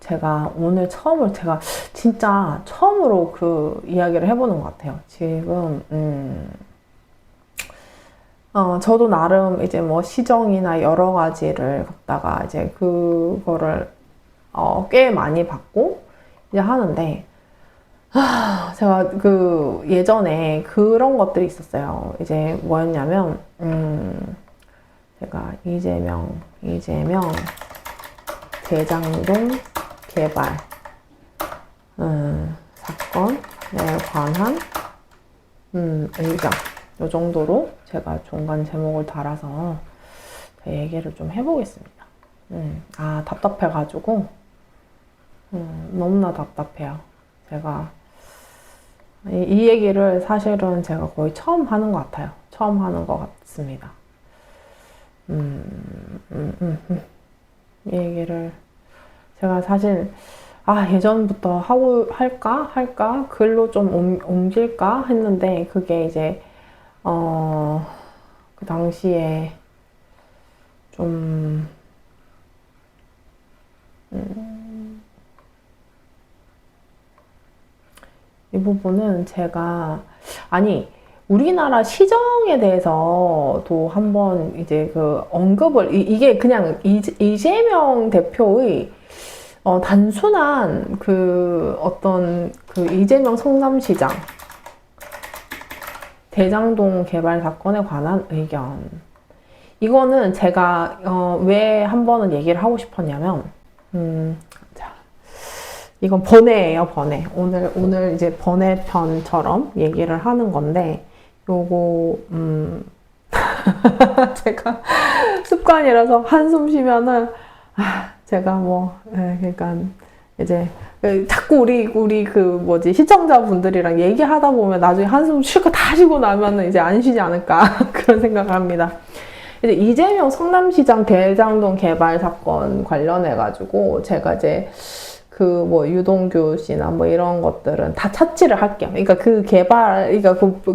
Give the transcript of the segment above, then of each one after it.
제가 오늘 제가 진짜 처음으로 그 이야기를 해보는 것 같아요. 지금, 저도 나름 이제 뭐 시정이나 여러 가지를 갖다가 이제 그거를, 꽤 많이 받고 이제 하는데, 제가 그 예전에 그런 것들이 있었어요. 이제 뭐였냐면, 제가 이재명 대장동 개발 사건에 관한 의견 이 정도로 제가 중간 제목을 달아서 얘기를 좀 해보겠습니다. 답답해가지고 너무나 답답해요. 제가 이 얘기를 사실은 제가 거의 처음 하는 것 같아요. 처음 하는 것 같습니다. 이 얘기를 제가 사실 예전부터 할까 글로 좀 옮길까 했는데 그게 이제 그 당시에 좀 이 부분은 제가 우리나라 시정에 대해서도 한번 이제 그 언급을 이게 그냥 이재명 대표의 단순한 그 어떤 그 이재명 성남시장 대장동 개발 사건에 관한 의견, 이거는 제가 왜 한 번은 얘기를 하고 싶었냐면 이건 번외예요, 번외. 오늘 이제 번외편처럼 얘기를 하는 건데, 요거, 제가 습관이라서 한숨 쉬면은, 제가 그러니까, 이제, 자꾸 우리 시청자분들이랑 얘기하다 보면 나중에 한숨 쉴 거 다 쉬고 나면은 이제 안 쉬지 않을까, 그런 생각을 합니다. 이제 이재명 성남시장 대장동 개발 사건 관련해가지고, 제가 이제, 유동규 씨나 이런 것들은 다 차치를 할게요. 그러니까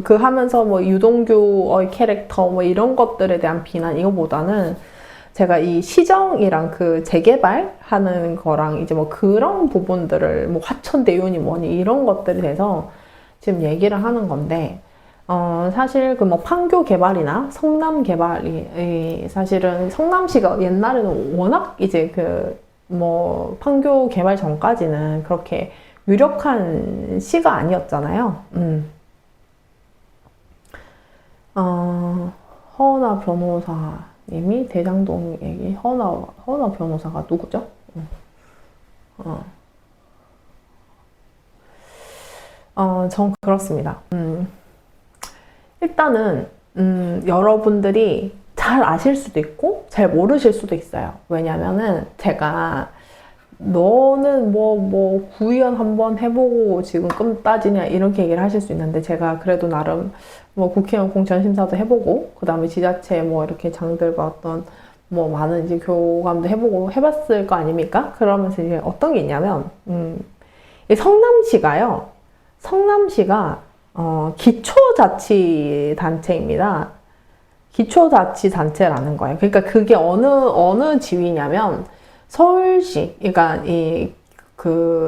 그 하면서 유동규의 캐릭터 이런 것들에 대한 비난, 이거보다는 제가 이 시정이랑 그 재개발하는 거랑 이제 그런 부분들을 화천대유니 뭐니 이런 것들에 대해서 지금 얘기를 하는 건데, 사실 판교 개발이나 성남 개발이 사실은 성남시가 옛날에는 워낙 이제 판교 개발 전까지는 그렇게 유력한 시가 아니었잖아요. 허은하 변호사님이 대장동 얘기, 허은하 변호사가 누구죠? 전 그렇습니다. 일단은, 여러분들이 잘 아실 수도 있고 잘 모르실 수도 있어요. 왜냐면은 제가 너는 구의원 한번 해보고 지금 끔 따지냐 이렇게 얘기를 하실 수 있는데, 제가 그래도 나름 국회의원 공천심사도 해보고 그 다음에 지자체 이렇게 장들과 어떤 많은 이제 교감도 해보고 해봤을 거 아닙니까? 그러면서 이제 어떤 게 있냐면 이 성남시가 기초자치단체입니다. 기초자치단체라는 거예요. 그러니까 그게 어느 지위냐면 서울시, 그러니까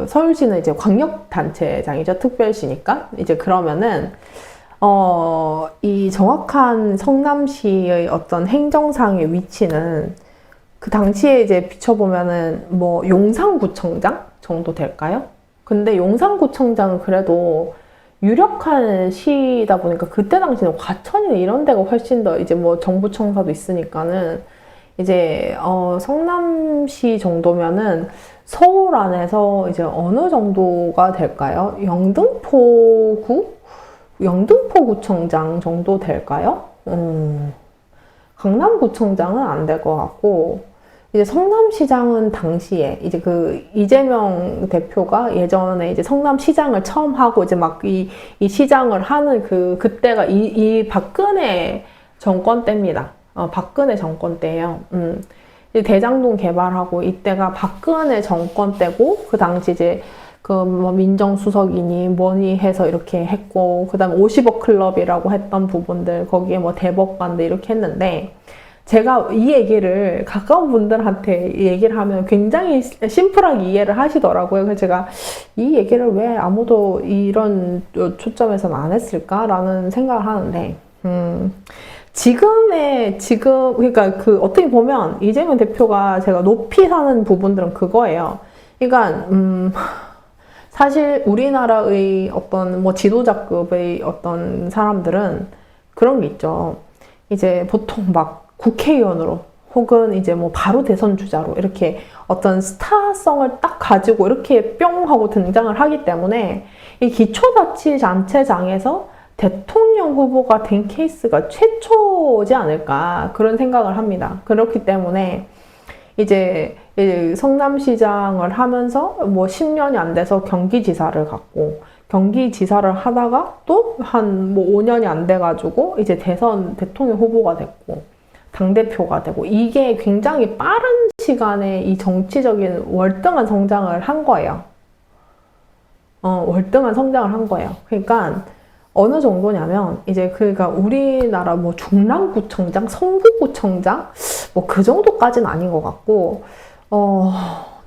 서울시는 이제 광역단체장이죠. 특별시니까. 이제 그러면은, 이 정확한 성남시의 어떤 행정상의 위치는 그 당시에 이제 비춰보면은 용산구청장 정도 될까요? 근데 용산구청장은 그래도 유력한 시다 보니까 그때 당시는 과천이나 이런 데가 훨씬 더 이제 정부청사도 있으니까는 이제 성남시 정도면은 서울 안에서 이제 어느 정도가 될까요? 영등포구청장 정도 될까요? 강남구청장은 안 될 것 같고, 이제 성남시장은 당시에 이제 이재명 대표가 예전에 이제 성남시장을 처음 하고 이제 이 시장을 하는 그때가 이 박근혜 정권 때입니다. 박근혜 정권 때예요. 대장동 개발하고 이때가 박근혜 정권 때고, 그 당시 이제 민정수석이니 뭐니 해서 이렇게 했고, 그 다음에 50억 클럽이라고 했던 부분들, 거기에 대법관도 이렇게 했는데, 제가 이 얘기를 가까운 분들한테 얘기를 하면 굉장히 심플하게 이해를 하시더라고요. 그래서 제가 이 얘기를 왜 아무도 이런 초점에서는 안 했을까라는 생각을 하는데, 그러니까 어떻게 보면 이재명 대표가 제가 높이 사는 부분들은 그거예요. 그러니까, 사실 우리나라의 어떤 뭐 지도자급의 어떤 사람들은 그런 게 있죠. 이제 보통 막 국회의원으로 혹은 이제 뭐 바로 대선 주자로 이렇게 어떤 스타성을 딱 가지고 이렇게 뿅 하고 등장을 하기 때문에 이 기초자치단체장에서 대통령 후보가 된 케이스가 최초지 않을까 그런 생각을 합니다. 그렇기 때문에 이제 성남시장을 하면서 뭐 10년이 안 돼서 경기지사를 갔고 경기지사를 하다가 또 한 뭐 5년이 안 돼가지고 이제 대통령 후보가 됐고 당대표가 되고 이게 굉장히 빠른 시간에 이 정치적인 월등한 성장을 한 거예요. 월등한 성장을 한 거예요. 그러니까 어느 정도냐면 이제 그러니까 우리나라 뭐 중랑구청장, 성북구청장 뭐 그 정도까지는 아닌 것 같고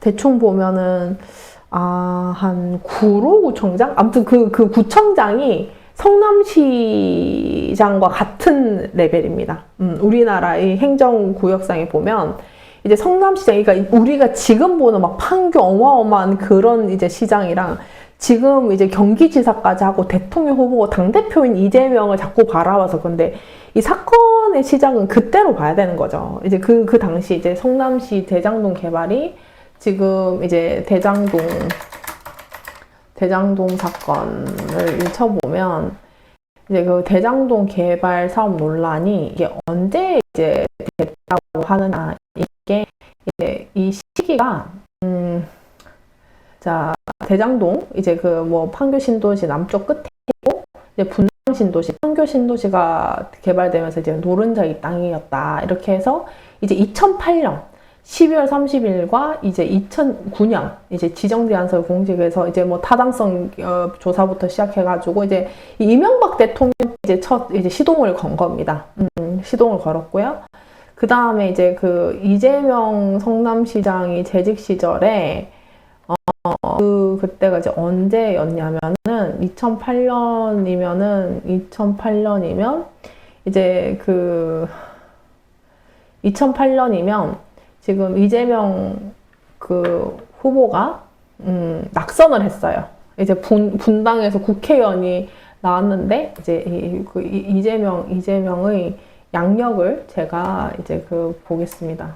대충 보면은 한 구로구청장? 아무튼 그 구청장이 성남시장과 같은 레벨입니다. 우리나라의 행정구역상에 보면 이제 성남시장, 그러니까 우리가 지금 보는 막 판교 어마어마한 그런 이제 시장이랑 지금 이제 경기지사까지 하고 대통령 후보고 당대표인 이재명을 자꾸 바라봐서 근데 이 사건의 시작은 그때로 봐야 되는 거죠. 이제 그 당시 이제 성남시 대장동 개발이 지금 이제 대장동 사건을 쳐보면 이제 그 대장동 개발 사업 논란이 이게 언제 이제 됐다고 하느냐 이게 이제 이 시기가 자 대장동 이제 그 뭐 판교 신도시 남쪽 끝이고 이제 분당 신도시 판교 신도시가 개발되면서 이제 노른자의 땅이었다 이렇게 해서 이제 2008년 12월 30일과 이제 2009년 이제 지정제안서를 공직에서 이제 뭐 타당성 조사부터 시작해가지고 이제 이명박 대통령 이제 첫 이제 시동을 건 겁니다. 시동을 걸었고요. 그 다음에 이제 그 이재명 성남시장이 재직 시절에 그때가 이제 언제였냐면은 2008년이면 이제 그 2008년이면 지금 이재명 그 후보가 낙선을 했어요. 이제 분당에서 국회의원이 나왔는데 이제 이재명의 양력을 제가 이제 보겠습니다.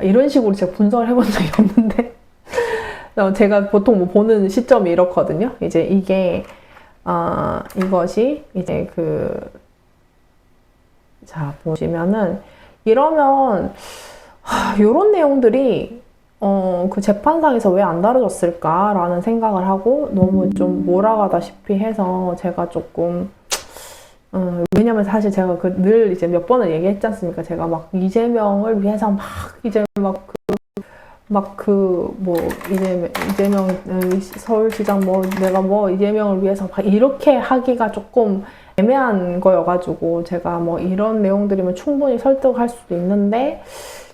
이런 식으로 제가 분석을 해본 적이 없는데 제가 보통 뭐 보는 시점이 이렇거든요. 이제 이게 이것이 이제 자 보시면은 이러면 요런 내용들이 그 재판상에서 왜 안 다뤄졌을까라는 생각을 하고 너무 좀 몰아가다시피 해서 제가 조금 왜냐면 사실 제가 늘 이제 몇 번을 얘기했지 않습니까? 제가 막 이재명을 위해서 막 이제 이재명 서울시장 내가 이재명을 위해서 막 이렇게 하기가 조금 애매한 거여가지고 제가 뭐 이런 내용들이면 충분히 설득할 수도 있는데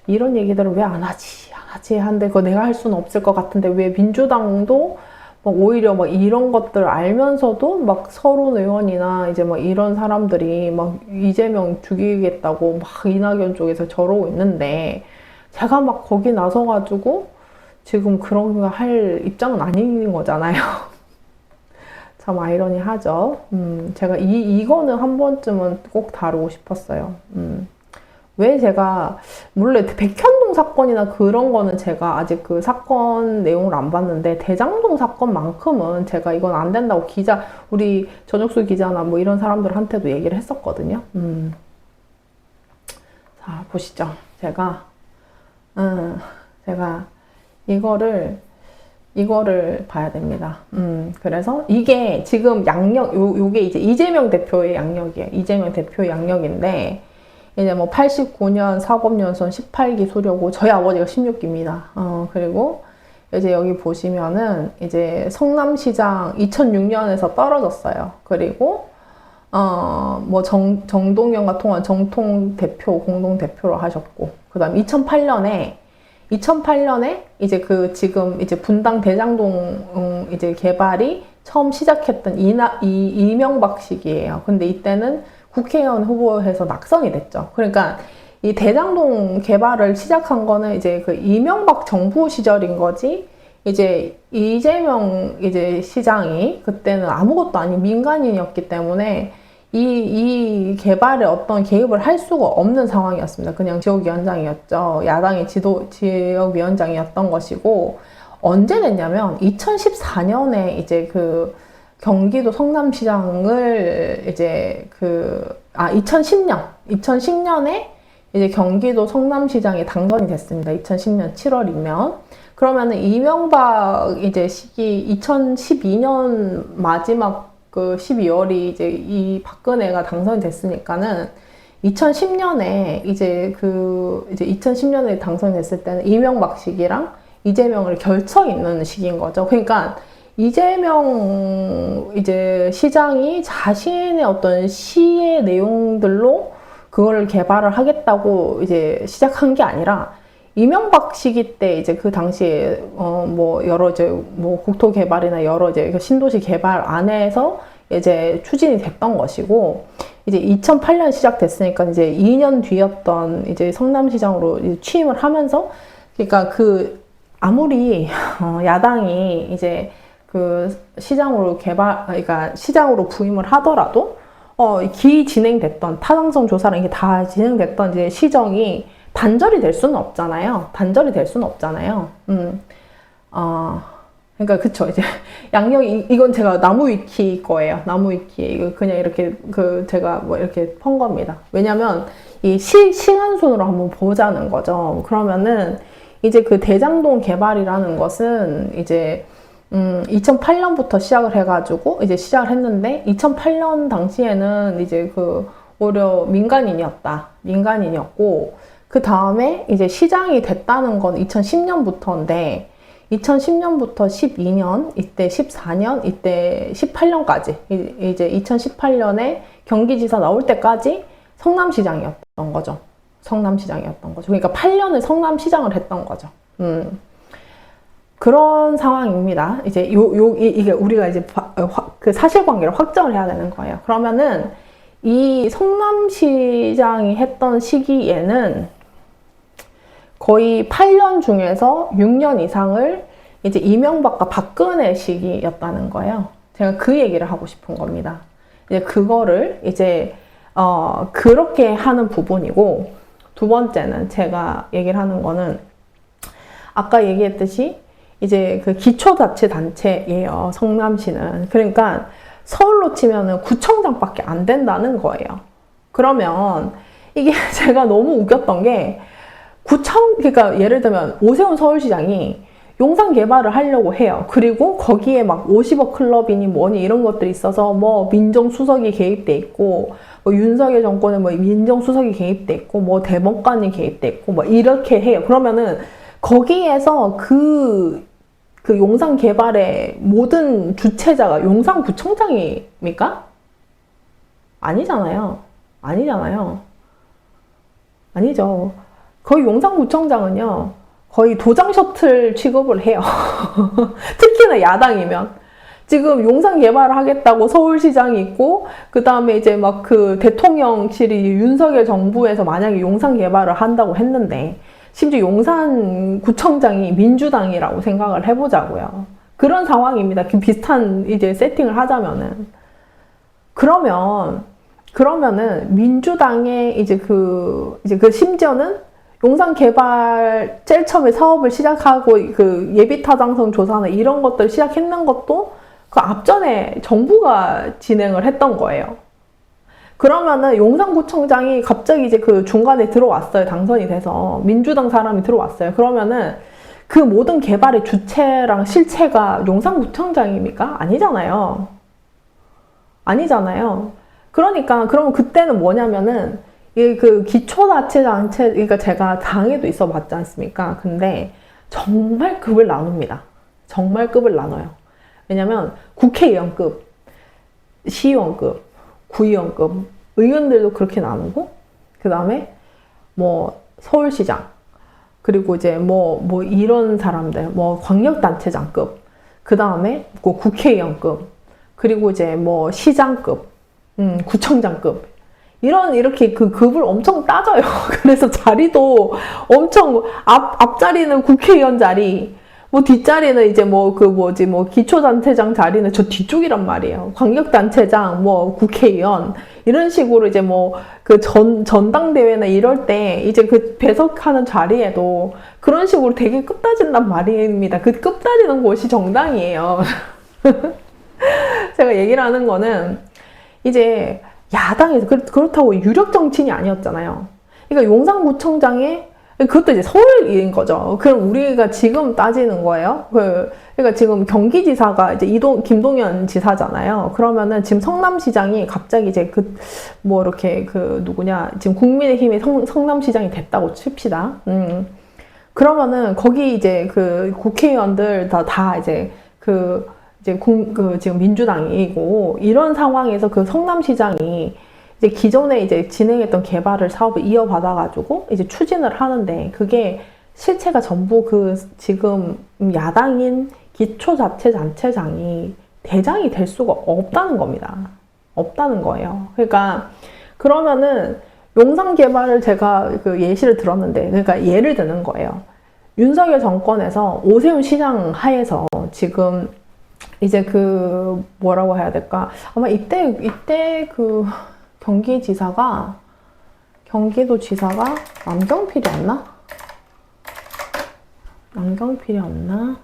이런 얘기들을 왜 안 하지 한데 그거 내가 할 수는 없을 것 같은데 왜 민주당도 오히려 이런 것들을 알면서도 막 서른 의원이나 이제 이런 사람들이 막 이재명 죽이겠다고 막 이낙연 쪽에서 저러고 있는데 제가 막 거기 나서가지고 지금 그런 거 할 입장은 아닌 거잖아요. 참 아이러니하죠. 제가 이거는 한 번쯤은 꼭 다루고 싶었어요. 왜 제가 물론 백현동 사건이나 그런 거는 제가 아직 그 사건 내용을 안 봤는데 대장동 사건만큼은 제가 이건 안 된다고 우리 전혁수 기자나 뭐 이런 사람들한테도 얘기를 했었거든요. 자 보시죠. 제가 이거를 봐야 됩니다. 그래서 이게 지금 요게 이제 이재명 대표의 양력이에요. 이재명 대표의 양력인데 이제 89년 사법연수원 18기 수료고 저희 아버지가 16기입니다. 그리고 이제 여기 보시면은 이제 성남시장 2006년에서 떨어졌어요. 그리고 뭐 정동영과 통한 정통 대표, 공동 대표로 하셨고, 그 다음 2008년에 이제 그 지금 이제 분당 대장동 이제 개발이 처음 시작했던 이명박 시기예요. 근데 이때는 국회의원 후보에서 낙선이 됐죠. 그러니까 이 대장동 개발을 시작한 거는 이제 그 이명박 정부 시절인 거지, 이제 이재명 이제 시장이 그때는 아무것도 아닌 민간인이었기 때문에 이 개발에 어떤 개입을 할 수가 없는 상황이었습니다. 그냥 지역위원장이었죠. 야당의 지역위원장이었던 것이고, 언제 됐냐면 2014년에 이제 그 경기도 성남시장을 이제 2010년에 이제 경기도 성남시장에 당선이 됐습니다. 2010년 7월이면. 그러면은 이명박 이제 시기 2012년 마지막 그 12월이 이제 이 박근혜가 당선이 됐으니까는 2010년에 이제 2010년에 당선이 됐을 때는 이명박 시기랑 이재명을 결쳐 있는 시기인 거죠. 그러니까 이재명 이제 시장이 자신의 어떤 시의 내용들로 그거를 개발을 하겠다고 이제 시작한 게 아니라, 이명박 시기 때 이제 그 당시에 뭐 여러 이제 뭐 국토 개발이나 여러 이제 신도시 개발 안에서 이제 추진이 됐던 것이고, 이제 2008년 시작됐으니까 이제 2년 뒤였던 이제 성남시장으로 이제 취임을 하면서, 그러니까 그 아무리 야당이 이제 그 시장으로 그러니까 시장으로 부임을 하더라도 진행됐던 타당성 조사랑 이게 다 진행됐던 이제 시정이 단절이 될 수는 없잖아요. 그러니까 그쵸. 이제 이건 제가 나무 위키 거예요. 나무 위키. 이거 그냥 이렇게 제가 뭐 이렇게 펀 겁니다. 왜냐면 이 시간순으로 한번 보자는 거죠. 그러면은 이제 그 대장동 개발이라는 것은 이제 2008년부터 시작을 해가지고 이제 시작을 했는데, 2008년 당시에는 이제 오히려 민간인이었고, 그 다음에 이제 시장이 됐다는 건 2010년부터인데, 2010년부터 12년, 이때 14년, 이때 18년까지, 이제 2018년에 경기지사 나올 때까지 성남시장이었던 거죠. 그러니까 8년을 성남시장을 했던 거죠. 그런 상황입니다. 이제 이게 우리가 이제 그 사실관계를 확정을 해야 되는 거예요. 그러면은 이 성남시장이 했던 시기에는 거의 8년 중에서 6년 이상을 이제 이명박과 박근혜 시기였다는 거예요. 제가 그 얘기를 하고 싶은 겁니다. 이제 그거를 이제 그렇게 하는 부분이고, 두 번째는 제가 얘기를 하는 거는 아까 얘기했듯이 이제 그 기초자치단체예요, 성남시는. 그러니까 서울로 치면은 구청장밖에 안 된다는 거예요. 그러면 이게 제가 너무 웃겼던 게, 그러니까 예를 들면 오세훈 서울시장이 용산 개발을 하려고 해요. 그리고 거기에 막 50억 클럽이니 뭐니 이런 것들이 있어서 뭐 민정수석이 개입돼 있고, 뭐 윤석열 정권에 뭐 민정수석이 개입돼 있고, 뭐 대법관이 개입돼 있고, 뭐 이렇게 해요. 그러면은 거기에서 그 용산 개발의 모든 주체자가 용산구청장입니까? 아니잖아요. 아니죠. 거의 용산구청장은요, 거의 도장 셔틀 취급을 해요. 특히나 야당이면. 지금 용산 개발을 하겠다고 서울시장이 있고, 그 다음에 이제 막 그 대통령실이 윤석열 정부에서 만약에 용산 개발을 한다고 했는데, 심지어 용산구청장이 민주당이라고 생각을 해보자고요. 그런 상황입니다. 비슷한 이제 세팅을 하자면은. 그러면은 민주당의 이제 심지어는 용산 개발 제일 처음에 사업을 시작하고 그 예비 타당성 조사나 이런 것들 시작했는 것도 그 앞전에 정부가 진행을 했던 거예요. 그러면은 용산구청장이 갑자기 이제 그 중간에 들어왔어요. 당선이 돼서. 민주당 사람이 들어왔어요. 그러면은 그 모든 개발의 주체랑 실체가 용산구청장입니까? 아니잖아요. 그러니까, 그러면 그때는 뭐냐면은, 그 기초자치단체, 그러니까 제가 당에도 있어 봤지 않습니까? 근데 정말 급을 나눕니다. 정말 급을 나눠요. 왜냐면 국회의원급, 시의원급, 구의원급, 의원들도 그렇게 나누고, 그 다음에 뭐 서울시장, 그리고 이제 뭐 이런 사람들, 뭐 광역단체장급, 그 다음에 뭐 국회의원급, 그리고 이제 뭐 시장급, 구청장급, 이렇게 그 급을 엄청 따져요. 그래서 자리도 엄청, 앞자리는 국회의원 자리, 뭐 뒷자리는 이제 뭐 기초단체장 자리는 저 뒤쪽이란 말이에요. 광역단체장, 뭐 국회의원, 이런 식으로 이제 뭐 그 전당대회나 이럴 때 이제 그 배석하는 자리에도 그런 식으로 되게 급 따진단 말입니다. 그 급 따지는 곳이 정당이에요. 제가 얘기를 하는 거는 이제 야당에서 그렇다고 유력 정치인이 아니었잖아요. 그러니까 용산구청장에 그것도 이제 서울인 거죠. 그럼 우리가 지금 따지는 거예요. 그러니까 지금 경기지사가 이제 김동연 지사잖아요. 그러면은 지금 성남시장이 갑자기 이제 이렇게 누구냐. 지금 국민의힘이 성남시장이 됐다고 칩시다. 그러면은 거기 이제 국회의원들 다 이제 지금 민주당이고 이런 상황에서 성남시장이 이제 기존에 이제 진행했던 개발을 사업을 이어받아가지고 이제 추진을 하는데 그게 실체가 전부 지금 야당인 기초자치단체장이 대장이 될 수가 없다는 겁니다. 없다는 거예요. 그러니까 그러면은 용산 개발을 제가 예시를 들었는데 그러니까 예를 드는 거예요. 윤석열 정권에서 오세훈 시장 하에서 지금 이제 뭐라고 해야 될까? 아마 이때 경기도지사가 남경필이었나?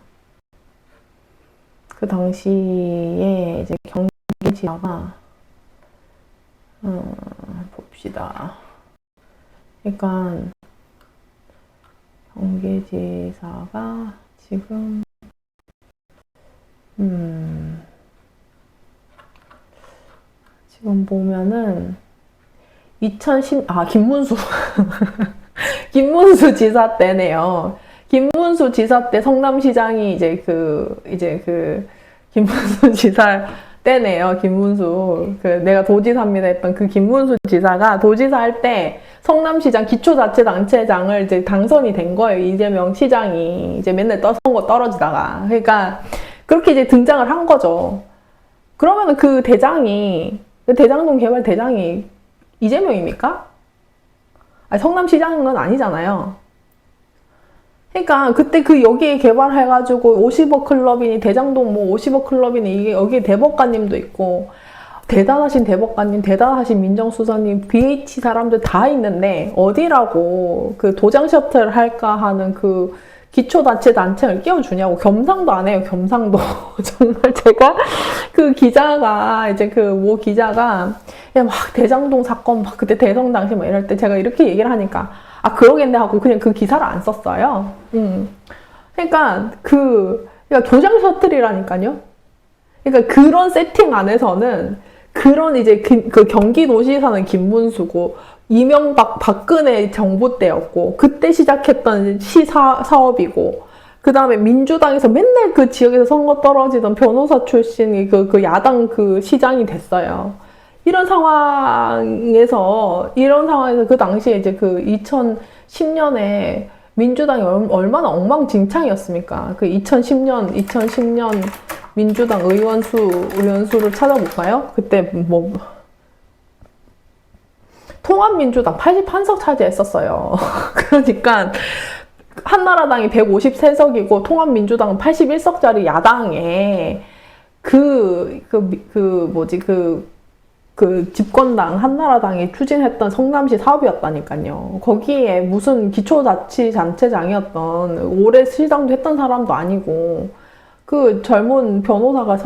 그 당시에 이제 경기지사가 봅시다. 그러니까 경기지사가 지금 지금 보면은 김문수 김문수 지사 때네요. 김문수 지사 때 성남시장이 김문수 지사 때네요. 김문수 내가 도지사입니다 했던 김문수 지사가 도지사 할 때 성남시장 기초자치단체장을 이제 당선이 된 거예요. 이재명 시장이 이제 맨날 선거 떨어지다가 그러니까 그렇게 이제 등장을 한 거죠. 그러면은 대장동 개발 대장이 이재명입니까? 성남시장은 아니잖아요. 그러니까 그때 여기에 개발해가지고 50억 클럽이니 대장동 50억 클럽이니 여기에 대법관님도 있고 대단하신 대법관님, 대단하신 민정수석님, BH 사람들 다 있는데 어디라고 도장 셔틀 할까 하는 기초단체를 끼워주냐고. 겸상도 안 해요. 겸상도. 정말 제가 기자가 기자가 그냥 막 대장동 사건 그때 대선 당시 이럴 때 제가 이렇게 얘기를 하니까 그러겠네 하고 그냥 기사를 안 썼어요. 그러니까 그러니까 도장 셔틀이라니까요. 그러니까 그런 세팅 안에서는 그런 이제 경기도지사는 김문수고 박근혜 정부 때였고 그때 시작했던 사업이고 그 다음에 민주당에서 맨날 지역에서 선거 떨어지던 변호사 출신이 야당 시장이 됐어요. 이런 상황에서 그 당시에 이제 2010년에 민주당이 얼마나 엉망진창이었습니까? 2010년 민주당 의원수를 찾아볼까요? 그때 통합민주당 81석 차지했었어요. 그러니까 한나라당이 153석이고 통합민주당은 81석짜리 야당에 집권당 한나라당이 추진했던 성남시 사업이었다니까요. 거기에 무슨 기초자치단체장이었던 올해 시장도 했던 사람도 아니고 젊은 변호사가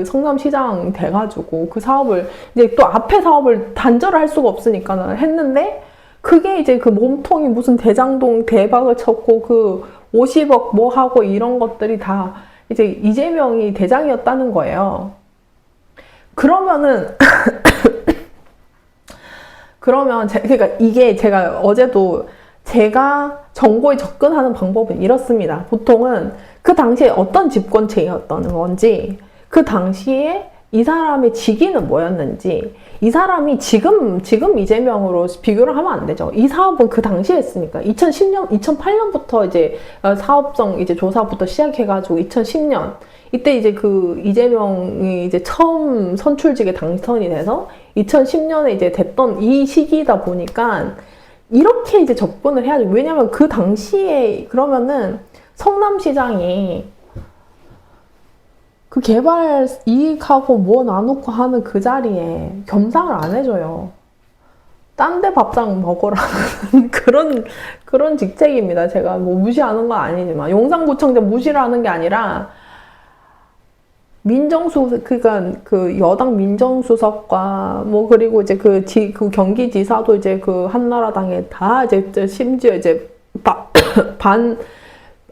성남시장 돼가지고 사업을 이제 또 앞에 사업을 단절을 할 수가 없으니까 했는데 그게 이제 몸통이 무슨 대장동 대박을 쳤고 50억 하고 이런 것들이 다 이제 이재명이 대장이었다는 거예요. 그러면 그러니까 이게 제가 어제도 제가 정보에 접근하는 방법은 이렇습니다. 보통은 그 당시에 어떤 집권체였던 건지 그 당시에 이 사람의 직위는 뭐였는지, 이 사람이 지금 이재명으로 비교를 하면 안 되죠. 이 사업은 그 당시에 했으니까. 2008년부터 이제 사업성 이제 조사부터 시작해가지고 2010년, 이때 이제 그 이재명이 이제 처음 선출직에 당선이 돼서 2010년에 이제 됐던 이 시기이다 보니까 이렇게 이제 접근을 해야죠. 왜냐면 그 당시에 그러면은 성남시장이 그 개발 이익하고 뭐 나누고 하는 그 자리에 겸상을 안 해줘요. 딴 데 밥상 먹으라는 그런 직책입니다. 제가 뭐 무시하는 건 아니지만 용산구청장 무시를 하는 게 아니라 그러니까 그 여당 민정수석과 뭐 그리고 이제 그 경기지사도 이제 그 한나라당에 다 이제 심지어 이제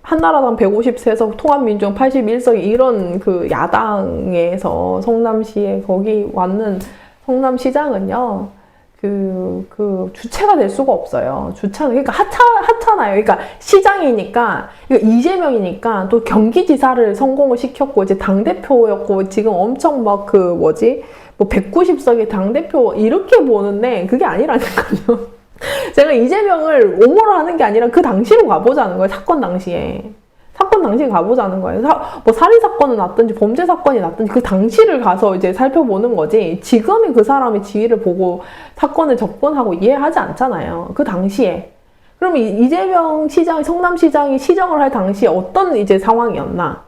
한나라당 153석, 통합민주당 81석 이런 그 야당에서 성남시에 거기 왔는 성남시장은요, 그 주체가 될 수가 없어요. 그러니까 하찮아요. 그러니까 시장이니까, 그러니까 이재명이니까 또 경기지사를 성공을 시켰고, 이제 당대표였고, 지금 엄청 막 뭐 190석의 당대표 이렇게 보는데, 그게 아니라니까요. 제가 이재명을 옹호를 하는 게 아니라 그 당시로 가보자는 거예요. 사건 당시에 가보자는 거예요. 뭐 살인사건은 났든지 범죄사건이 났든지 그 당시를 가서 이제 살펴보는 거지, 지금이 그 사람의 지위를 보고 사건을 접근하고 이해하지 않잖아요. 그 당시에. 그럼 이재명 시장이, 성남시장이 시정을 할 당시에 어떤 이제 상황이었나?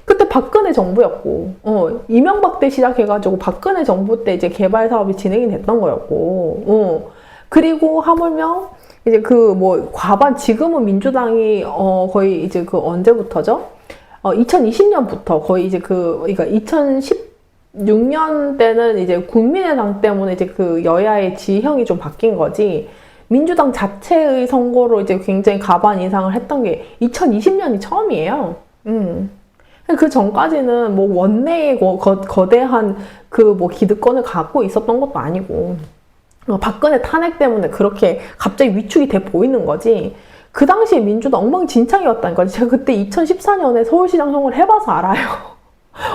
그때 박근혜 정부였고, 이명박 때 시작해가지고 박근혜 정부 때 이제 개발 사업이 진행이 됐던 거였고, 그리고 하물며 이제 그 뭐 지금은 민주당이 거의 이제 그 언제부터죠? 2020년부터 거의 이제 그러니까 2016년 때는 이제 국민의당 때문에 이제 그 여야의 지형이 좀 바뀐 거지, 민주당 자체의 선거로 이제 굉장히 가반 인상을 했던 게 2020년이 처음이에요. 그 전까지는 뭐 원내의 거대한 그 뭐 기득권을 갖고 있었던 것도 아니고, 박근혜 탄핵 때문에 그렇게 갑자기 위축이 돼 보이는 거지, 그 당시에 민주당 엉망진창이었다니까. 제가 그때 2014년에 서울시장 선거를 해봐서 알아요.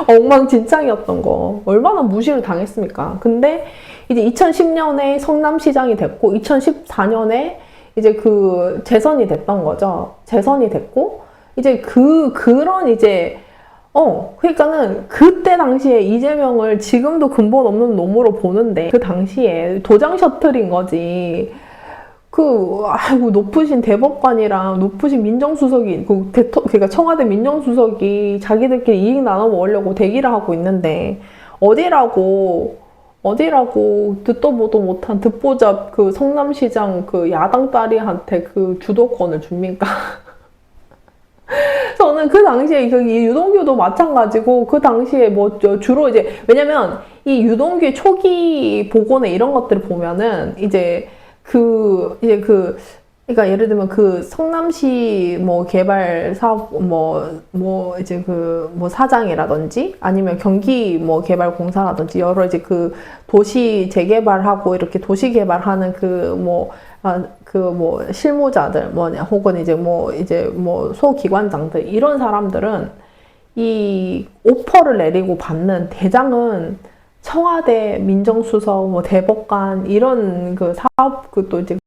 엉망진창이었던 거. 얼마나 무시를 당했습니까? 근데 이제 2010년에 성남시장이 됐고, 2014년에 이제 그 재선이 됐던 거죠. 재선이 됐고, 이제 그런 이제 그러니까는 그때 당시에 이재명을 지금도 근본 없는 놈으로 보는데, 그 당시에 도장 셔틀인 거지. 높으신 대법관이랑 높으신 민정수석이, 그러니까 청와대 민정수석이 자기들끼리 이익 나눠 먹으려고 대기를 하고 있는데, 어디라고 듣도 보도 못한 듣보잡 그 성남시장 그 야당 딸이한테 그 주도권을 줍니까? 저는 그 당시에 유동규도 마찬가지고, 그 당시에 뭐 주로 이제, 왜냐면 이 유동규의 초기 보고나 이런 것들을 보면은 그러니까 예를 들면 그 성남시 뭐 개발 사업 이제 뭐 사장이라든지 아니면 경기 뭐 개발 공사라든지 여러 이제 그 도시 재개발하고 이렇게 도시 개발하는 실무자들 혹은 이제 소기관장들, 이런 사람들은 이 오퍼를 내리고 받는 대장은 청와대 민정수석, 대법관, 이런 그 사업, 또 이제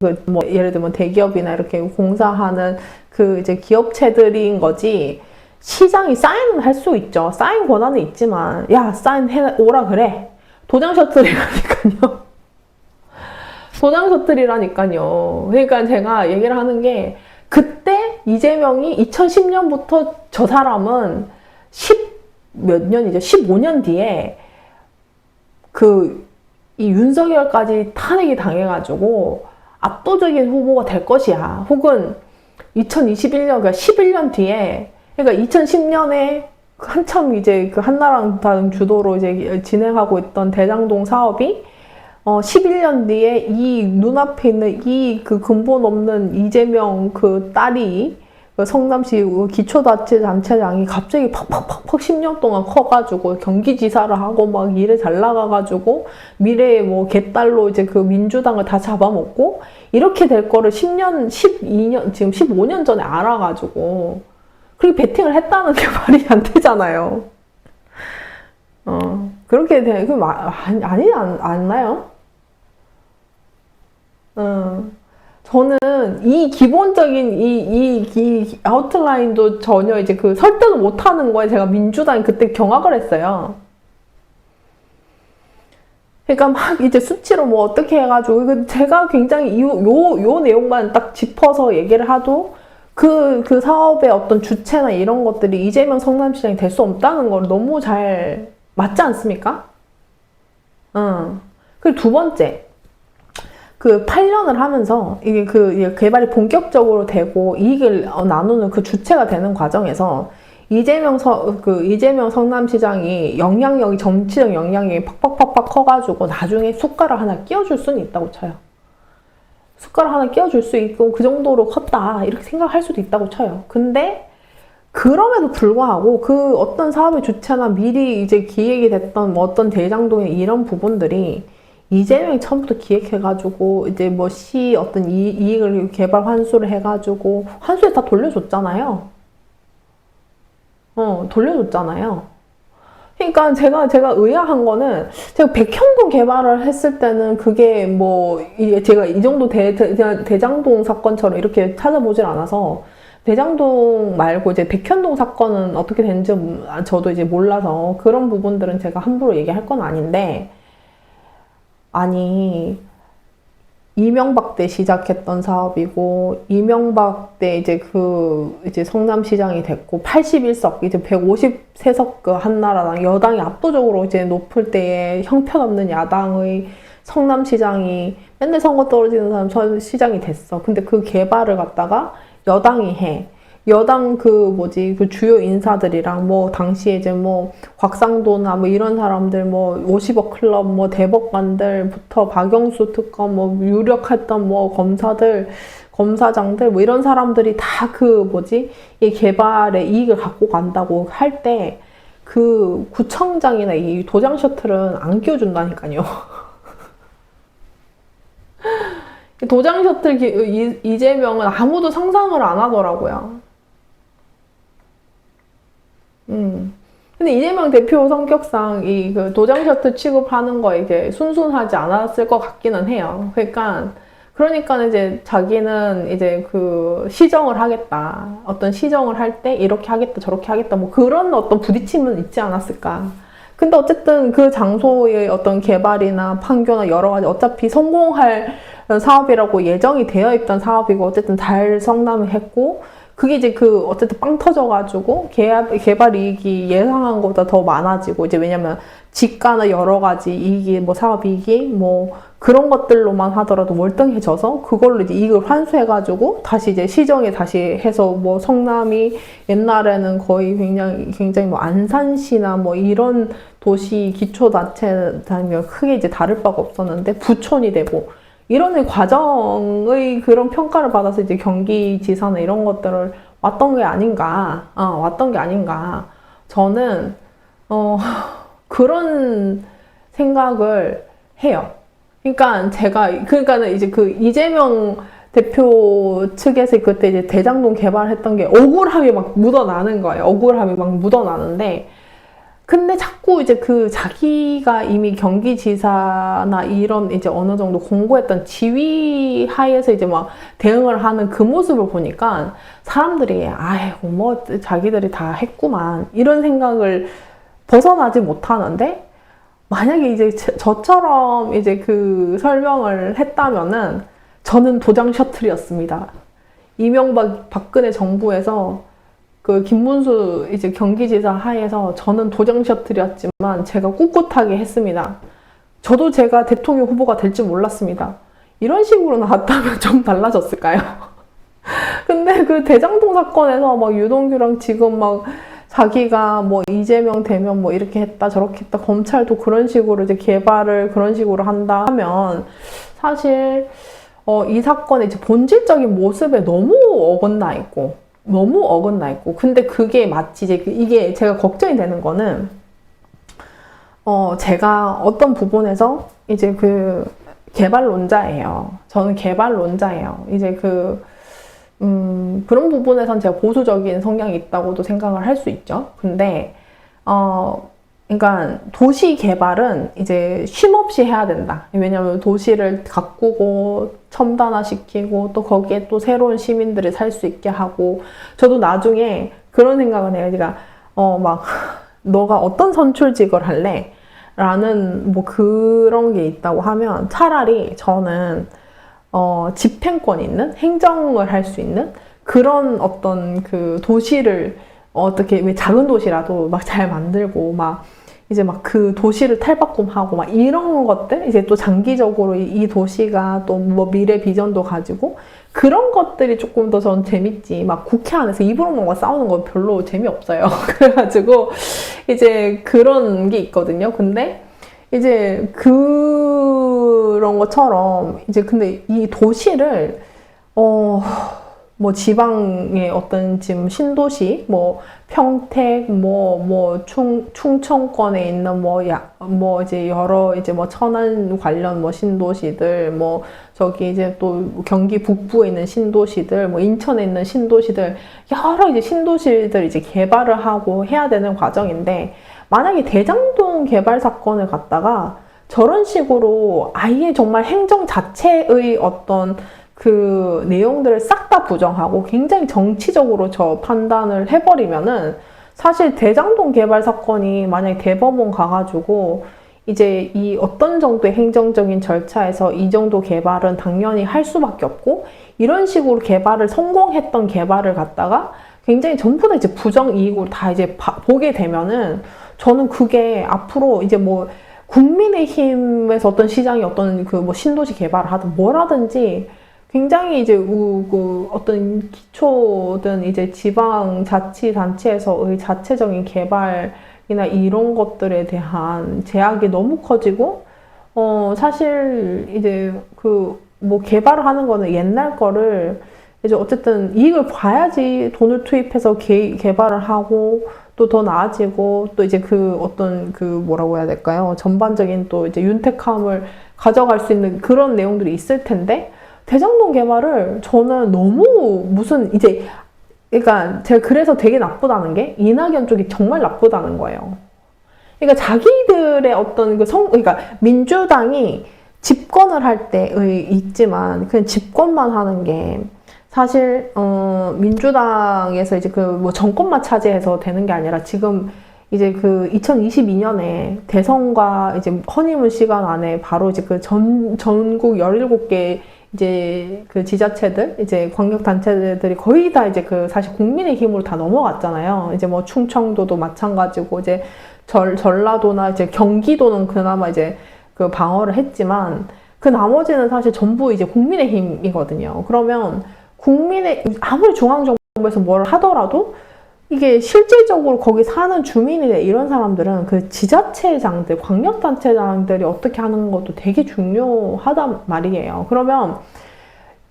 예를 들면 대기업이나 이렇게 공사하는 그 이제 기업체들인 거지, 시장이 사인은 할 수 있죠. 사인 권한은 있지만, 야, 사인해 오라 그래. 도장 셔틀이라니까요. 도장 셔틀이라니까요. 그러니까 제가 얘기를 하는 게, 그때 이재명이 2010년부터 저 사람은 15년 뒤에 이 윤석열까지 탄핵이 당해가지고 압도적인 후보가 될 것이야. 혹은 2021년, 그러니까 11년 뒤에, 그러니까 2010년에 한참 이제 그 한나라당 주도로 이제 진행하고 있던 대장동 사업이 11년 뒤에 이 눈앞에 있는 이 그 근본 없는 이재명 그 딸이 성남시 기초자치단체장이 갑자기 팍팍팍팍 10년 동안 커가지고 경기지사를 하고 막 일에 잘 나가가지고 미래에 뭐 개딸로 이제 그 민주당을 다 잡아먹고 이렇게 될 거를 12년, 지금 15년 전에 알아가지고 그리고 베팅을 했다는 게 말이 안 되잖아요. 그렇게 돼, 아니지 않나요? 저는 이 기본적인 이 아웃라인도 전혀 이제 그 설득을 못하는 거에 제가 민주당이 그때 경악을 했어요. 그러니까 막 이제 수치로 뭐 어떻게 해가지고 제가 굉장히 요 내용만 딱 짚어서 얘기를 하도 그 사업의 어떤 주체나 이런 것들이 이재명 성남시장이 될 수 없다는 걸 너무 잘 맞지 않습니까? 그리고 두 번째, 그 8년을 하면서 이게 개발이 본격적으로 되고 이익을 나누는 그 주체가 되는 과정에서 이재명 성남시장이 정치적 영향력이 팍팍팍팍 커가지고 나중에 숟가락 하나 끼워줄 수는 있다고 쳐요. 숟가락 하나 끼워줄 수 있고 그 정도로 컸다 이렇게 생각할 수도 있다고 쳐요. 근데 그럼에도 불구하고 그 어떤 사업의 주체나 미리 이제 기획이 됐던 뭐 어떤 대장동의 이런 부분들이 이재명이 처음부터 기획해가지고 이제 뭐 어떤 이익을 개발 환수를 해가지고 환수에 다 돌려줬잖아요. 돌려줬잖아요. 그러니까 제가 의아한 거는 제가 백현동 개발을 했을 때는 그게 뭐 제가 이 정도 대장동 사건처럼 이렇게 찾아보질 않아서 대장동 말고 이제 백현동 사건은 어떻게 된지 저도 이제 몰라서 그런 부분들은 제가 함부로 얘기할 건 아닌데 아니 이명박 때 시작했던 사업이고 이명박 때 이제 성남시장이 됐고 81석 이제 153석 그 한나라당 여당이 압도적으로 이제 높을 때에 형편없는 야당의 성남시장이 맨날 선거 떨어지는 사람 시장이 됐어. 근데 그 개발을 갖다가 여당이 해. 여당 그 주요 인사들이랑 뭐 당시에 이제 뭐 곽상도나 뭐 이런 사람들 뭐 50억 클럽 뭐 대법관들부터 박영수 특검 뭐 유력했던 뭐 검사장들 뭐 이런 사람들이 다 이 개발에 이익을 갖고 간다고 할 때 그 구청장이나 이 도장 셔틀은 안 끼워준다니까요. 도장 셔틀 이재명은 아무도 상상을 안 하더라고요. 근데 이재명 대표 성격상 그 도장 셔틀 취급하는 거 이게 순순하지 않았을 것 같기는 해요. 그러니까 이제 자기는 이제 그 시정을 하겠다. 어떤 시정을 할 때 이렇게 하겠다, 저렇게 하겠다. 뭐 그런 어떤 부딪힘은 있지 않았을까. 근데 어쨌든 그 장소의 어떤 개발이나 판교나 여러 가지 어차피 성공할 사업이라고 예정이 되어 있던 사업이고 어쨌든 잘 성남을 했고 그게 이제 어쨌든 빵 터져가지고 개발 이익이 예상한 것보다 더 많아지고 이제 왜냐면 지가나 여러 가지 이익이 뭐 사업 이익이 뭐 그런 것들로만 하더라도 월등해져서 그걸로 이제 이익을 환수해가지고 다시 이제 시정에 다시 해서 뭐 성남이 옛날에는 거의 굉장히 뭐 안산시나 뭐 이런 도시 기초자치단면 크게 이제 다를 바가 없었는데 부촌이 되고 이런 과정의 그런 평가를 받아서 이제 경기지사나 이런 것들을 왔던 게 아닌가. 저는, 그런 생각을 해요. 그러니까 이제 그 이재명 대표 측에서 그때 이제 대장동 개발했던 게 억울함이 막 묻어나는 거예요. 억울함이 막 묻어나는데, 근데 자꾸 이제 자기가 이미 경기지사나 이런 이제 어느 정도 공고했던 지휘 하에서 이제 막 대응을 하는 그 모습을 보니까 사람들이 아이고 뭐 자기들이 다 했구만 이런 생각을 벗어나지 못하는데 만약에 이제 저처럼 이제 그 설명을 했다면은 저는 도장 셔틀이었습니다. 이명박 박근혜 정부에서 그 김문수 이제 경기지사 하에서 저는 도장 셔틀이었지만 제가 꿋꿋하게 했습니다. 저도 제가 대통령 후보가 될지 몰랐습니다. 이런 식으로 나왔다면 좀 달라졌을까요? 근데 그 대장동 사건에서 막 유동규랑 지금 막 자기가 뭐 이재명 되면 뭐 이렇게 했다 저렇게 했다 검찰도 그런 식으로 이제 개발을 그런 식으로 한다 하면 사실 이 사건의 이제 본질적인 모습에 너무 어긋나 있고 근데 그게 마치 이게 제가 걱정이 되는 거는 제가 어떤 부분에서 이제 개발론자예요. 저는 개발론자예요. 이제 그런 부분에선 제가 보수적인 성향이 있다고도 생각을 할 수 있죠. 근데 그러니까 도시 개발은 이제 쉼없이 해야 된다. 왜냐하면 도시를 가꾸고 첨단화시키고 또 거기에 또 새로운 시민들이 살 수 있게 하고 저도 나중에 그런 생각은 해요. 그러니까 막 너가 어떤 선출직을 할래? 라는 뭐 그런 게 있다고 하면 차라리 저는 집행권 있는 행정을 할 수 있는 그런 어떤 그 도시를 어떻게 왜 작은 도시라도 막 잘 만들고 막 이제 막 그 도시를 탈바꿈하고 막 이런 것들 이제 또 장기적으로 이 도시가 또 뭐 미래 비전도 가지고 그런 것들이 조금 더 전 재밌지 막 국회 안에서 입으로 뭔가 싸우는 거 별로 재미없어요. 그래가지고 이제 그런 게 있거든요. 근데 이제 그런 것처럼 이제 근데 이 도시를 뭐 지방의 어떤 지금 신도시, 뭐 평택, 뭐 충청권에 있는 뭐 이제 여러 이제 뭐 천안 관련 뭐 신도시들, 뭐 저기 이제 또 경기 북부에 있는 신도시들, 뭐 인천에 있는 신도시들, 여러 이제 신도시들 이제 개발을 하고 해야 되는 과정인데 만약에 대장동 개발 사건을 갖다가 저런 식으로 아예 정말 행정 자체의 어떤 그 내용들을 싹 다 부정하고 굉장히 정치적으로 저 판단을 해버리면은 사실 대장동 개발 사건이 만약에 대법원 가가지고 이제 이 어떤 정도의 행정적인 절차에서 이 정도 개발은 당연히 할 수밖에 없고 이런 식으로 개발을 성공했던 개발을 갖다가 굉장히 전부 다 이제 부정이익으로 다 이제 보게 되면은 저는 그게 앞으로 이제 뭐 국민의힘에서 어떤 시장이 어떤 그 뭐 신도시 개발을 하든 뭘 하든지 굉장히 이제 그 어떤 기초든 이제 지방자치단체에서의 자체적인 개발이나 이런 것들에 대한 제약이 너무 커지고 사실 이제 그 뭐 개발을 하는 거는 옛날 거를 이제 어쨌든 이익을 봐야지 돈을 투입해서 개발을 하고 또 더 나아지고 또 이제 그 어떤 그 뭐라고 해야 될까요? 전반적인 또 이제 윤택함을 가져갈 수 있는 그런 내용들이 있을 텐데 대장동 개발을 저는 너무 무슨 이제 그러니까 제가 그래서 되게 나쁘다는 게 이낙연 쪽이 정말 나쁘다는 거예요. 그러니까 자기들의 어떤 그러니까 민주당이 집권을 할 때의 있지만 그냥 집권만 하는 게 사실 민주당에서 이제 그 뭐 정권만 차지해서 되는 게 아니라 지금 이제 그 2022년에 대선과 이제 허니문 시간 안에 바로 이제 그 전국 17개 이제 그 지자체들, 이제 광역단체들이 거의 다 이제 그 사실 국민의힘으로 다 넘어갔잖아요. 이제 뭐 충청도도 마찬가지고, 이제 전라도나 이제 경기도는 그나마 이제 그 방어를 했지만, 그 나머지는 사실 전부 이제 국민의힘이거든요. 그러면 아무리 중앙정부에서 뭘 하더라도 이게 실질적으로 거기 사는 주민이나 이런 사람들은 그 지자체장들, 광역단체장들이 어떻게 하는 것도 되게 중요하단 말이에요. 그러면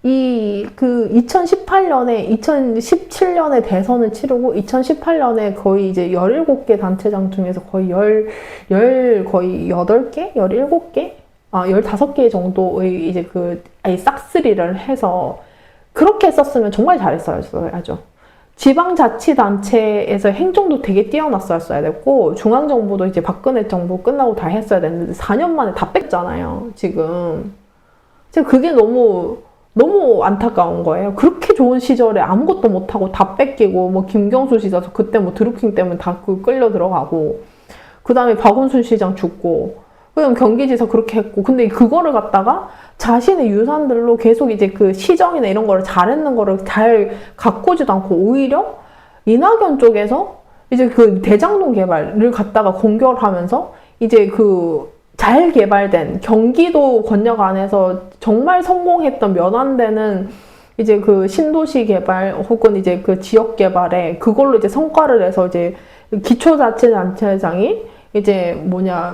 그 2017년에 대선을 치르고 2018년에 거의 이제 17개 단체장 중에서 거의 거의 8개? 17개? 15개 정도의 이제 아예 싹쓸이를 해서 그렇게 했었으면 정말 잘했어야죠. 지방자치단체에서 행정도 되게 뛰어났어야 됐고 중앙정부도 이제 박근혜 정부 끝나고 다 했어야 됐는데 4년 만에 다 뺐잖아요. 지금 그게 너무 안타까운 거예요. 그렇게 좋은 시절에 아무것도 못하고 다 뺏기고 뭐 김경수 시장 그때 뭐 드루킹 때문에 다 끌려 들어가고 그 다음에 박원순 시장 죽고 그다음 경기지사 그렇게 했고 근데 그거를 갖다가 자신의 유산들로 계속 이제 그 시정이나 이런 거를 잘했는 거를 잘 가꾸지도 않고 오히려 이낙연 쪽에서 이제 그 대장동 개발을 갖다가 공격을 하면서 이제 그 잘 개발된 경기도 권역 안에서 정말 성공했던 몇 안 되는 이제 그 신도시 개발 혹은 이제 그 지역 개발에 그걸로 이제 성과를 내서 이제 기초자치단체장이 이제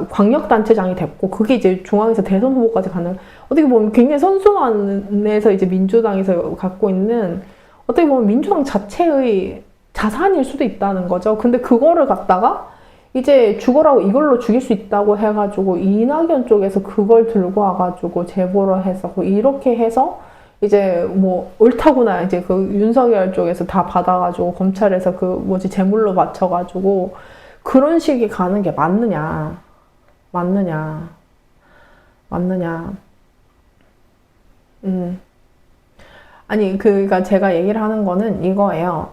광역단체장이 됐고, 그게 이제 중앙에서 대선 후보까지 가는, 어떻게 보면 굉장히 선순환에서 이제 민주당에서 갖고 있는, 어떻게 보면 민주당 자체의 자산일 수도 있다는 거죠. 근데 그거를 갖다가 이제 죽어라고 이걸로 죽일 수 있다고 해가지고, 이낙연 쪽에서 그걸 들고 와가지고 제보를 해서, 이렇게 해서 이제 뭐 옳다구나, 이제 그 윤석열 쪽에서 다 받아가지고 검찰에서 재물로 바쳐가지고, 그런 식이 가는 게 맞느냐? 맞느냐? 맞느냐? 아니, 그니까 제가 얘기를 하는 거는 이거예요.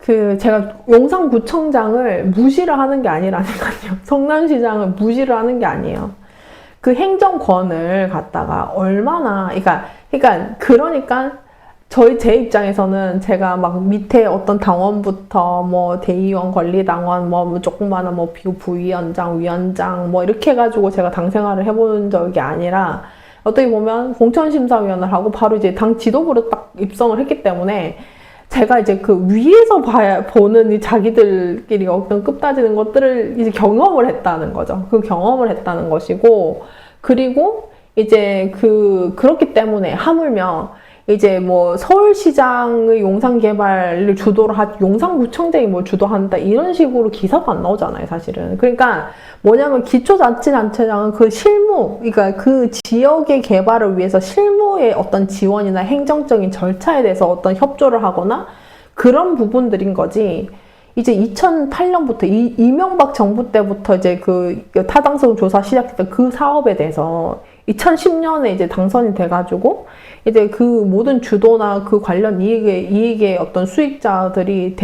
제가 용산구청장을 무시를 하는 게 아니라니까요. 성남시장을 무시를 하는 게 아니에요. 그 행정권을 갖다가 얼마나, 그러니까 제 입장에서는 제가 막 밑에 어떤 당원부터 뭐 대의원, 권리당원, 뭐 조그마한 뭐 부위원장, 위원장 뭐 이렇게 해가지고 제가 당 생활을 해본 적이 아니라 어떻게 보면 공천심사위원을 하고 바로 이제 당 지도부로 딱 입성을 했기 때문에 제가 이제 그 위에서 보는 이 자기들끼리 어떤 급 따지는 것들을 이제 경험을 했다는 거죠. 그 경험을 했다는 것이고, 그리고 이제 그렇기 때문에 하물며 이제 뭐 서울시장의 용산 개발을 주도를 용산구청장이 뭘 주도한다 이런 식으로 기사가 안 나오잖아요, 사실은. 그러니까 뭐냐면 기초자치단체장은 그 실무, 그러니까 그 지역의 개발을 위해서 실무의 어떤 지원이나 행정적인 절차에 대해서 어떤 협조를 하거나 그런 부분들인 거지. 이제 2008년부터 이명박 정부 때부터 이제 타당성 조사 시작했던 그 사업에 대해서 2010년에 이제 당선이 돼가지고 이제 그 모든 주도나 그 관련 이익의 어떤 수익자들이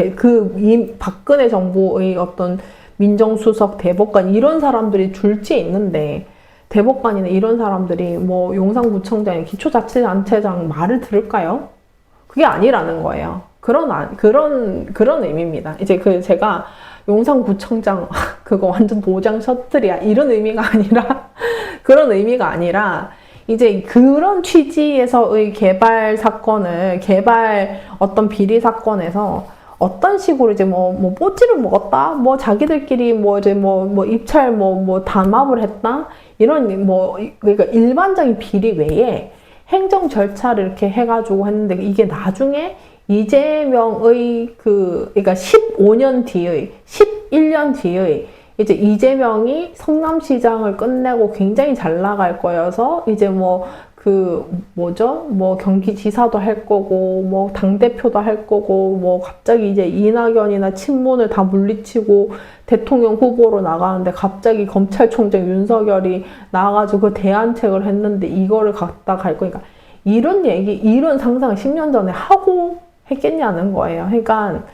박근혜 정부의 어떤 민정수석, 대법관 이런 사람들이 줄지에 있는데 대법관이나 이런 사람들이 뭐 용산구청장, 기초자치단체장 말을 들을까요? 그게 아니라는 거예요. 그런 의미입니다. 이제 제가 용산구청장 그거 완전 도장 셔틀이야 이런 의미가 아니라 그런 의미가 아니라 이제 그런 취지에서의 개발 어떤 비리 사건에서 어떤 식으로 이제 뭐 뽀찌를 먹었다? 뭐 자기들끼리 뭐 이제 뭐 입찰 뭐 담합을 했다? 이런 그러니까 일반적인 비리 외에 행정 절차를 이렇게 해가지고 했는데 이게 나중에 이재명의 그러니까 15년 뒤의 11년 뒤의 이제 이재명이 성남시장을 끝내고 굉장히 잘 나갈 거여서 이제 뭐 경기지사도 할 거고 뭐 당대표도 할 거고 뭐 갑자기 이제 이낙연이나 친문을 다 물리치고 대통령 후보로 나가는데 갑자기 검찰총장 윤석열이 나와가지고 그 대안책을 했는데 이거를 갖다 갈 거니까 이런 상상을 10년 전에 하고 했겠냐는 거예요. 그러니까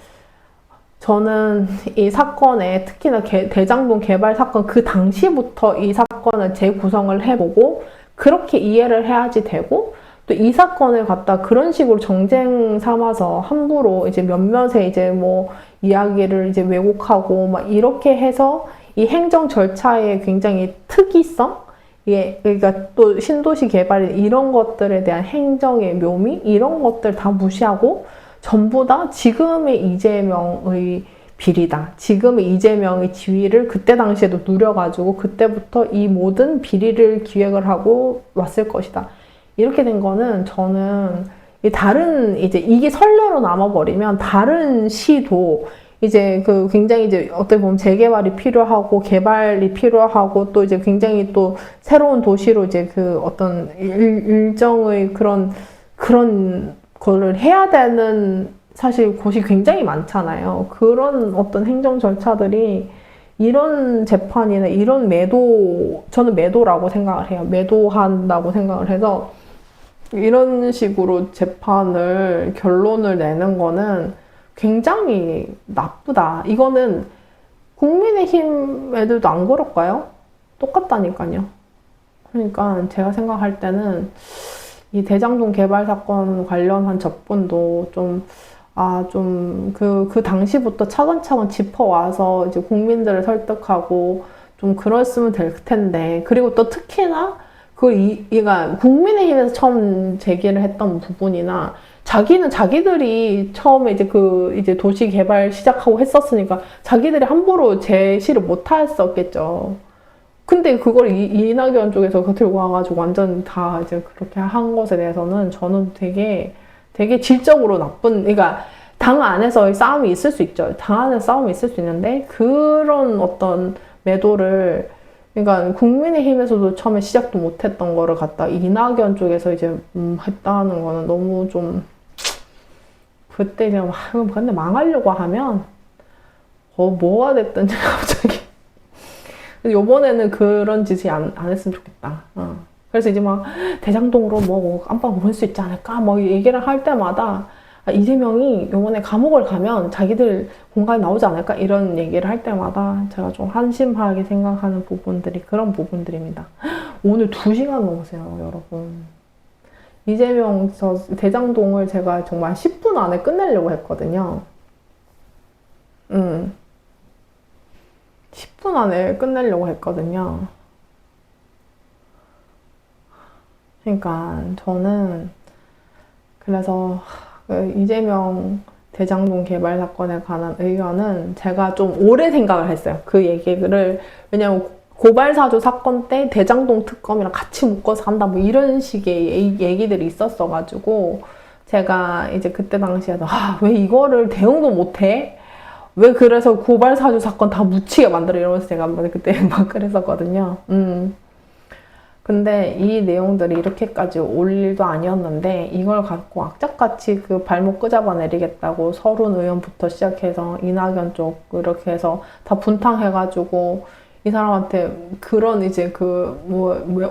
저는 이 사건에 특히나 대장동 개발 사건 그 당시부터 이 사건을 재구성을 해보고 그렇게 이해를 해야지 되고 또 이 사건을 갖다 그런 식으로 정쟁 삼아서 함부로 이제 몇몇의 이제 뭐 이야기를 이제 왜곡하고 막 이렇게 해서 이 행정 절차의 굉장히 특이성 그러니까 또 신도시 개발 이런 것들에 대한 행정의 묘미 이런 것들 다 무시하고 전부 다 지금의 이재명의 비리다. 지금의 이재명의 지위를 그때 당시에도 누려가지고 그때부터 이 모든 비리를 기획을 하고 왔을 것이다. 이렇게 된 거는 저는 다른 이제 이게 선례로 남아버리면 다른 시도 이제 굉장히 이제 어떻게 보면 재개발이 필요하고 개발이 필요하고 또 이제 굉장히 또 새로운 도시로 이제 어떤 일정의 그런 거를 해야 되는 사실 곳이 굉장히 많잖아요. 그런 어떤 행정 절차들이 이런 재판이나 이런 저는 매도라고 생각을 해요. 매도한다고 생각을 해서 이런 식으로 결론을 내는 거는 굉장히 나쁘다. 이거는 국민의힘 애들도 안 그럴까요? 똑같다니까요. 그러니까 제가 생각할 때는 이 대장동 개발 사건 관련한 접근도 그 당시부터 차근차근 짚어와서 이제 국민들을 설득하고 좀 그랬으면 될 텐데. 그리고 또 특히나 그러니까 국민의힘에서 처음 제기를 했던 부분이나 자기들이 처음에 이제 도시 개발 시작하고 했었으니까 자기들이 함부로 제시를 못 했었겠죠. 근데 그걸 이낙연 쪽에서 들고 와가지고 완전 다 이제 그렇게 한 것에 대해서는 저는 되게 질적으로 그러니까 당 안에서의 싸움이 있을 수 있죠. 당 안에서 싸움이 있을 수 있는데 그런 어떤 매도를 그러니까 국민의힘에서도 처음에 시작도 못했던 거를 갖다 이낙연 쪽에서 이제 했다는 거는 너무 좀 그때 그냥 근데 망하려고 하면 뭐가 됐든 갑자기. 요번에는 그런 짓이 안 했으면 좋겠다. 그래서 이제 막 대장동으로 뭐 안방 볼 수 있지 않을까? 뭐 얘기를 할 때마다 이재명이 요번에 감옥을 가면 자기들 공간이 나오지 않을까? 이런 얘기를 할 때마다 제가 좀 한심하게 생각하는 부분들이 그런 부분들입니다. 오늘 2시간 넘었어요, 여러분. 이재명 저 대장동을 제가 정말 10분 안에 끝내려고 했거든요. 10분 안에 끝내려고 했거든요. 그러니까 저는 그래서 이재명 대장동 개발 사건에 관한 의견은 제가 좀 오래 생각을 했어요. 그 얘기를. 왜냐면 고발사주 사건 때 대장동 특검이랑 같이 묶어서 한다 뭐 이런 식의 얘기들이 있었어가지고 제가 이제 그때 당시에도 왜 이거를 대응도 못해? 왜 그래서 고발사주 사건 다 묻히게 만들어 이러면서 제가 그때 막 그랬었거든요. 근데 이 내용들이 이렇게까지 올 일도 아니었는데 이걸 갖고 악착같이 그 발목 끄잡아 내리겠다고 서른 의원부터 시작해서 이낙연 쪽 이렇게 해서 다 분탕해가지고 이 사람한테 그런 이제 그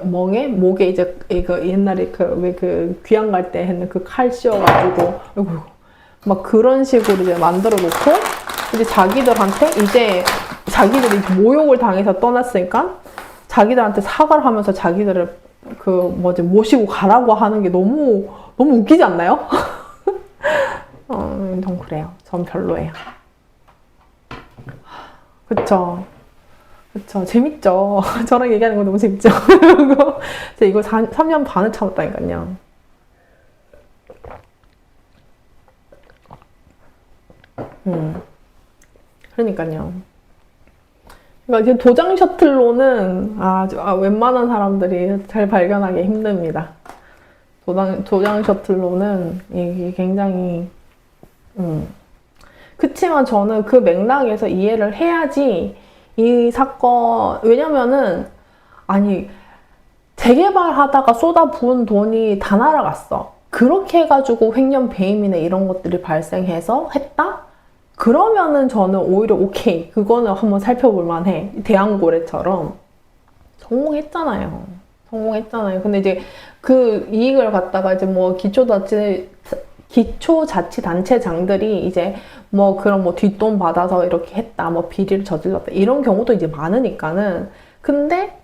목에 이제 그 옛날에 그 왜 그 귀향 갈 때 했는 그 칼 씌워가지고 막 그런 식으로 이제 만들어 놓고 이제 자기들한테 이제 자기들이 모욕을 당해서 떠났으니까 자기들한테 사과를 하면서 자기들을 모시고 가라고 하는 게 너무 웃기지 않나요? 전 그래요. 전 별로예요. 그쵸. 재밌죠. 저랑 얘기하는 거 너무 재밌죠. 제가 이거 3년 반을 참았다니까요. 그러니까요. 그러니까 도장 셔틀로는 웬만한 사람들이 잘 발견하기 힘듭니다. 도장 셔틀로는 이게 굉장히 그치만 저는 그 맥락에서 이해를 해야지 이 사건 왜냐면은 재개발하다가 쏟아부은 돈이 다 날아갔어. 그렇게 해가지고 횡령 배임이나 이런 것들이 발생해서 했다? 그러면은 저는 오히려 오케이. 그거는 한번 살펴볼 만해. 대왕고래처럼. 성공했잖아요. 근데 이제 그 이익을 갖다가 이제 뭐 기초자치단체장들이 이제 뭐 그런 뭐 뒷돈 받아서 이렇게 했다. 뭐 비리를 저질렀다. 이런 경우도 이제 많으니까는. 근데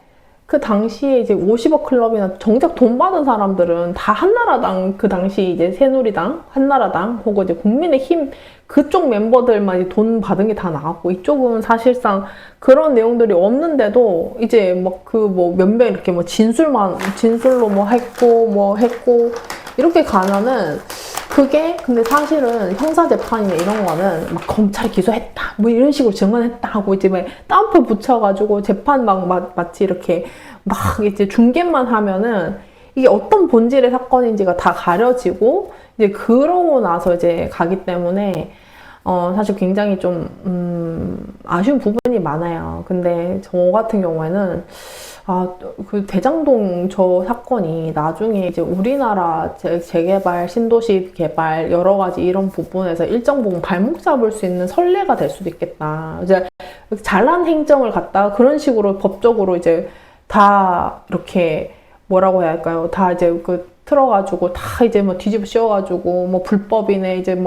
그 당시에 이제 50억 클럽이나 정작 돈 받은 사람들은 다 한나라당, 그 당시 이제 새누리당, 한나라당, 혹은 이제 국민의힘 그쪽 멤버들만 돈 받은 게 다 나왔고, 이쪽은 사실상 그런 내용들이 없는데도 이제 몇 명 이렇게 진술로 뭐 했고, 이렇게 가면은 그게 근데 사실은 형사재판이나 이런 거는 막 검찰이 기소했다 뭐 이런 식으로 증언했다 하고 이제 막 따옴표 붙여가지고 재판 마치 이렇게 막 이제 중계만 하면은 이게 어떤 본질의 사건인지가 다 가려지고 이제 그러고 나서 이제 가기 때문에 사실 굉장히 좀 아쉬운 부분이 많아요. 근데 저 같은 경우에는 그 대장동 저 사건이 나중에 이제 우리나라 재개발, 신도시 개발 여러 가지 이런 부분에서 일정 부분 발목 잡을 수 있는 선례가 될 수도 있겠다. 이제 잘난 행정을 갖다가 그런 식으로 법적으로 이제 다 이렇게 뭐라고 해야 할까요? 다 이제 틀어가지고 다 이제 뭐 뒤집어 씌워가지고 뭐 불법이네 이제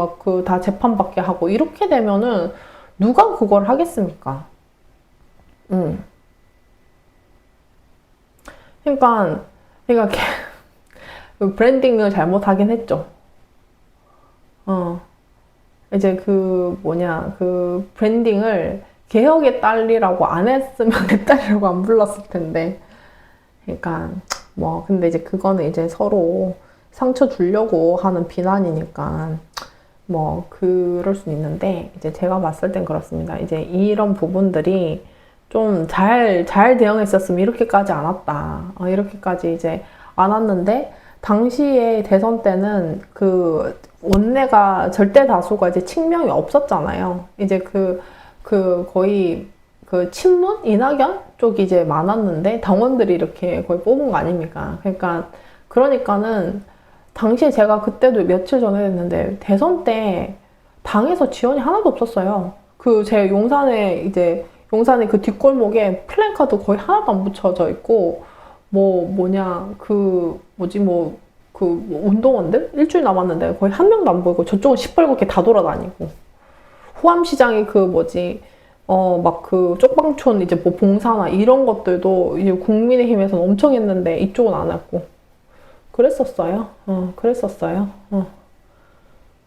다 재판받게 하고 이렇게 되면은 누가 그걸 하겠습니까? 그러니까 브랜딩을 잘못하긴 했죠. 이제 그 브랜딩을 개혁의 딸이라고 안 했으면 내 딸이라고 안 불렀을 텐데. 그러니까 근데 이제 그거는 이제 서로 상처 주려고 하는 비난이니까 그럴 수는 있는데 이제 제가 봤을 땐 그렇습니다. 이제 이런 부분들이 좀 잘 대응했었으면 이렇게까지 안 왔다. 이렇게까지 이제 안 왔는데, 당시에 대선 때는 그 원내가 절대 다수가 이제 친명이 없었잖아요. 이제 거의 친문? 이낙연 쪽이 이제 많았는데, 당원들이 이렇게 거의 뽑은 거 아닙니까? 그러니까는, 당시에 제가 그때도 며칠 전에 했는데, 대선 때 당에서 지원이 하나도 없었어요. 그 제 용산에 그 뒷골목에 플랜카드 거의 하나도 안 붙여져 있고, 운동원들? 일주일 남았는데 거의 한 명도 안 보이고, 저쪽은 시뻘겋게 다 돌아다니고. 후암시장이 막 그 쪽방촌 이제 뭐 봉사나 이런 것들도 이제 국민의힘에서는 엄청 했는데 이쪽은 안 했고. 그랬었어요.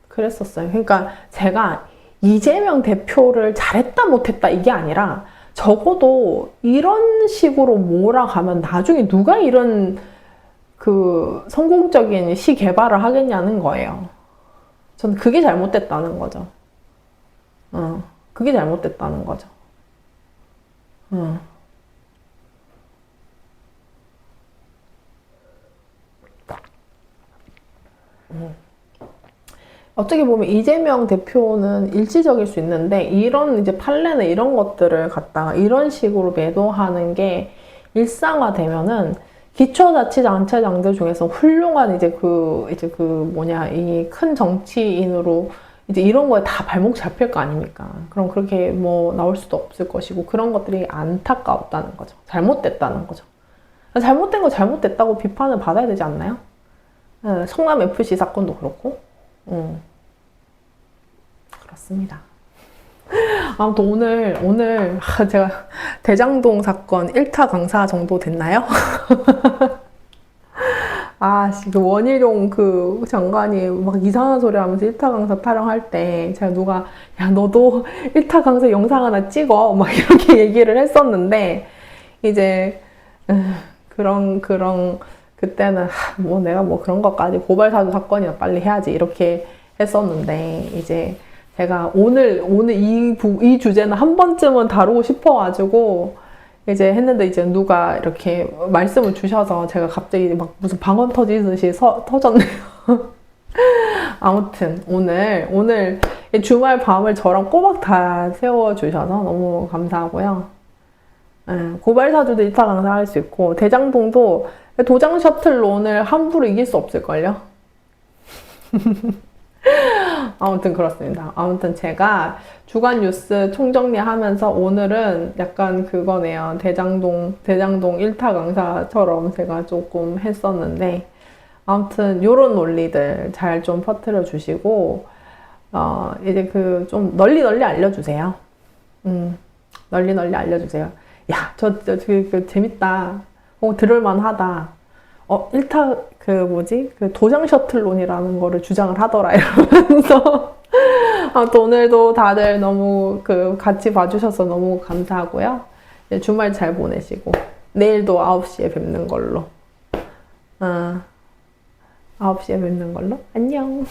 그랬었어요. 그러니까 제가 이재명 대표를 잘했다 못했다 이게 아니라 적어도 이런 식으로 몰아가면 나중에 누가 이런 그 성공적인 시 개발을 하겠냐는 거예요. 전 그게 잘못됐다는 거죠. 그게 잘못됐다는 거죠. 어떻게 보면 이재명 대표는 일시적일 수 있는데 이런 이제 판례나 이런 것들을 갖다가 이런 식으로 매도하는 게 일상화되면은 기초자치단체장들 중에서 훌륭한 이 큰 정치인으로 이제 이런 거에 다 발목 잡힐 거 아닙니까? 그럼 그렇게 뭐 나올 수도 없을 것이고 그런 것들이 안타까웠다는 거죠. 잘못됐다는 거죠. 잘못된 거 잘못됐다고 비판을 받아야 되지 않나요? 성남FC 사건도 그렇고. 그렇습니다. 아무튼 오늘 제가 대장동 사건 1타 강사 정도 됐나요? 그 원희룡 그 장관이 막 이상한 소리 하면서 1타 강사 타령할 때 제가 누가 야 너도 1타 강사 영상 하나 찍어 막 이렇게 얘기를 했었는데 이제 그때는 뭐 내가 뭐 그런 것까지 고발사주 사건이나 빨리 해야지 이렇게 했었는데 이제 제가 오늘 이 주제는 한 번쯤은 다루고 싶어가지고 이제 했는데 이제 누가 이렇게 말씀을 주셔서 제가 갑자기 막 무슨 방언 터지듯이 터졌네요. 아무튼 오늘 주말 밤을 저랑 꼬박 다 세워주셔서 너무 감사하고요. 고발사주도 1타 강사할 수 있고 대장동도 도장 셔틀론을 함부로 이길 수 없을걸요? 아무튼 그렇습니다. 아무튼 제가 주간 뉴스 총정리하면서 오늘은 약간 그거네요. 대장동 1타 강사처럼 제가 조금 했었는데 아무튼 요런 논리들 잘 좀 퍼뜨려 주시고 이제 좀 널리 알려주세요. 널리 알려주세요. 야, 그 재밌다. 들을만 하다. 1타 그 도장 셔틀론이라는 거를 주장을 하더라 이러면서 또 오늘도 다들 너무 같이 봐주셔서 너무 감사하고요. 주말 잘 보내시고 내일도 9시에 뵙는 걸로 9시에 뵙는 걸로 안녕.